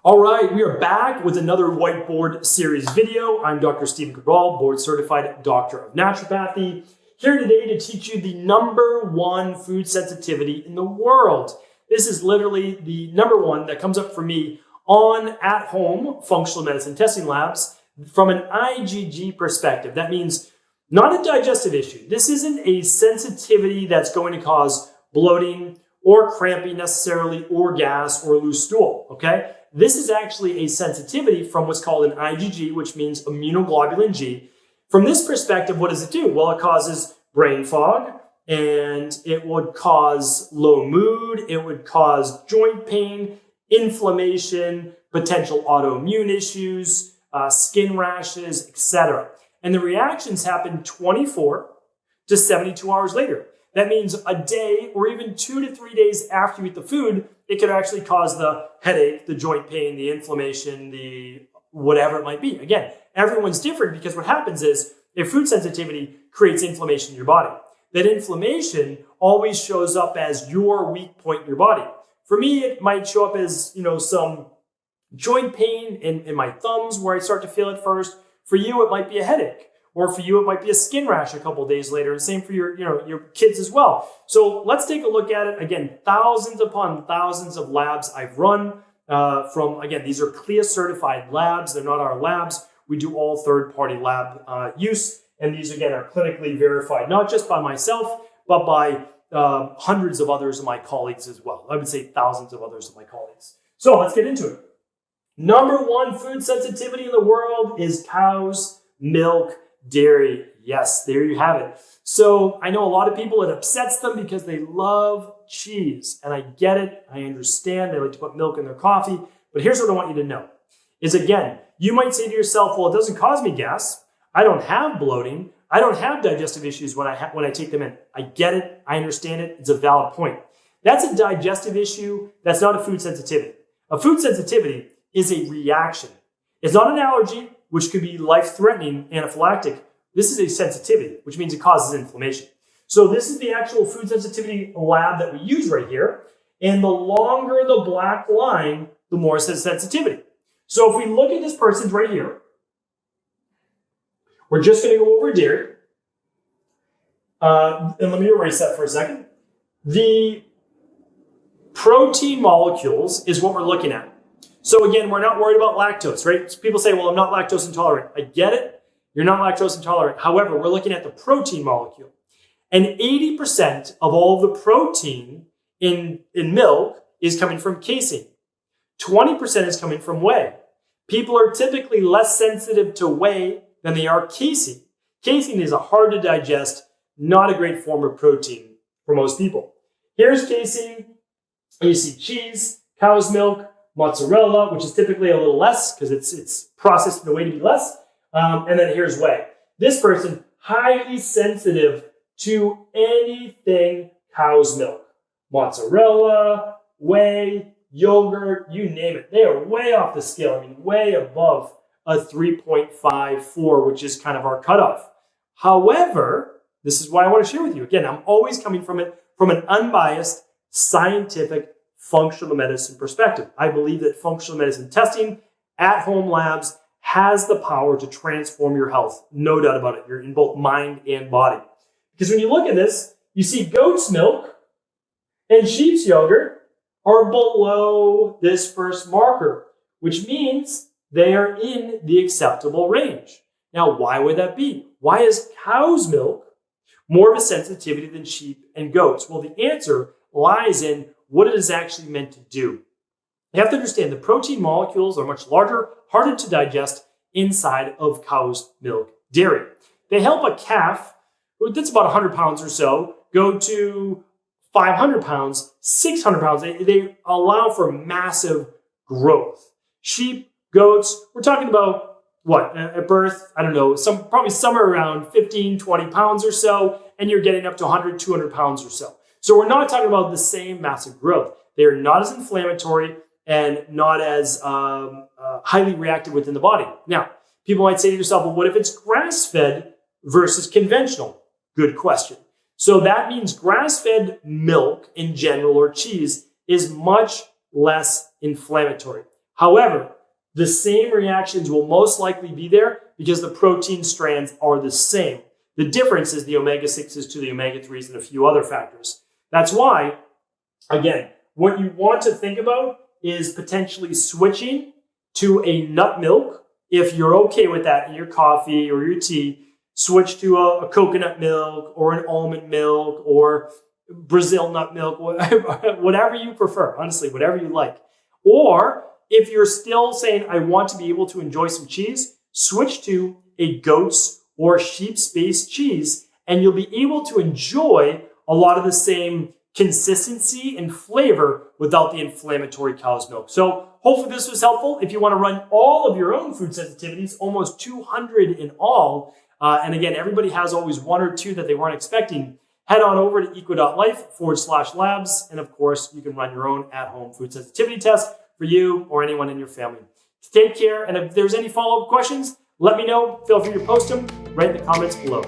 All right, we are back with another whiteboard series video. I'm Dr. Stephen Cabral, board certified doctor of naturopathy, here today to teach you the #1 food sensitivity in the world. This is literally the #1 that comes up for me on at-home functional medicine testing labs from an IgG perspective. That means not a digestive issue. This isn't a sensitivity that's going to cause bloating or cramping necessarily, or gas or loose stool, okay? This is actually a sensitivity from what's called an IgG, which means immunoglobulin G. From this perspective, what does it do? Well, it causes brain fog, and it would cause low mood, it would cause joint pain, inflammation, potential autoimmune issues, skin rashes, etc. And the reactions happen 24 to 72 hours later. That means a day or even 2 to 3 days after you eat the food, it could actually cause the headache, the joint pain, the inflammation, the whatever it might be. Again, everyone's different because what happens is a food sensitivity creates inflammation in your body. That inflammation always shows up as your weak point in your body. For me, it might show up as, some joint pain in my thumbs where I start to feel it first. For you, it might be a headache. Or for you, it might be a skin rash a couple of days later, and same for your kids as well. So let's take a look at it. Again, thousands upon thousands of labs I've run again, these are CLIA certified labs. They're not our labs. We do all third-party lab use, and these, again, are clinically verified, not just by myself, but by hundreds of others of my colleagues as well. I would say thousands of others of my colleagues. So let's get into it. #1 food sensitivity in the world is cow's milk. Dairy. Yes, there you have it. So I know a lot of people, it upsets them because they love cheese. And I get it. I understand. They like to put milk in their coffee. But here's what I want you to know is, again, you might say to yourself, well, it doesn't cause me gas. I don't have bloating. I don't have digestive issues when I take them in. I get it. I understand it. It's a valid point. That's a digestive issue. That's not a food sensitivity. A food sensitivity is a reaction. It's not an allergy, which could be life-threatening, anaphylactic. This is a sensitivity, which means it causes inflammation. So this is the actual food sensitivity lab that we use right here. And the longer the black line, the more it says sensitivity. So if we look at this person's right here, we're just going to go over dairy. And let me erase that for a second. The protein molecules is what we're looking at. So again, we're not worried about lactose, right? So people say, well, I'm not lactose intolerant. I get it. You're not lactose intolerant. However, we're looking at the protein molecule. And 80% of all of the protein in milk is coming from casein. 20% is coming from whey. People are typically less sensitive to whey than they are casein. Casein is a hard to digest, not a great form of protein for most people. Here's casein. You see cheese, cow's milk, mozzarella, which is typically a little less because it's processed in a way to be less. And then here's whey. This person, highly sensitive to anything cow's milk. Mozzarella, whey, yogurt, you name it. They are way off the scale. I mean, way above a 3.54, which is kind of our cutoff. However, this is what I want to share with you. Again, I'm always coming from it from an unbiased, scientific, functional medicine perspective. I believe that functional medicine testing at home labs has the power to transform your health. No doubt about it. You're in both mind and body. Because when you look at this, you see goat's milk and sheep's yogurt are below this first marker, which means they are in the acceptable range. Now, why would that be? Why is cow's milk more of a sensitivity than sheep and goats? Well, the answer lies in what it is actually meant to do. You have to understand the protein molecules are much larger, harder to digest inside of cow's milk dairy. They help a calf, that's about 100 pounds or so, go to 500 pounds, 600 pounds. They allow for massive growth. Sheep, goats, we're talking about what? At birth, I don't know, probably somewhere around 15, 20 pounds or so, and you're getting up to 100, 200 pounds or so. So we're not talking about the same massive growth. They are not as inflammatory and not as highly reactive within the body. Now, people might say to yourself, well, what if it's grass-fed versus conventional? Good question. So that means grass-fed milk in general or cheese is much less inflammatory. However, the same reactions will most likely be there because the protein strands are the same. The difference is the omega-6s to the omega-3s and a few other factors. That's why, again, what you want to think about is potentially switching to a nut milk. If you're okay with that in your coffee or your tea, switch to a coconut milk or an almond milk or Brazil nut milk, whatever you prefer, honestly, whatever you like. Or if you're still saying, I want to be able to enjoy some cheese, switch to a goat's or sheep's based cheese, and you'll be able to enjoy a lot of the same consistency and flavor without the inflammatory cow's milk. So hopefully this was helpful. If you want to run all of your own food sensitivities, almost 200 in all, and again, everybody has always one or two that they weren't expecting, head on over to eco.life/labs. And of course, you can run your own at-home food sensitivity test for you or anyone in your family. Take care. And if there's any follow-up questions, let me know. Feel free to post them right in the comments below.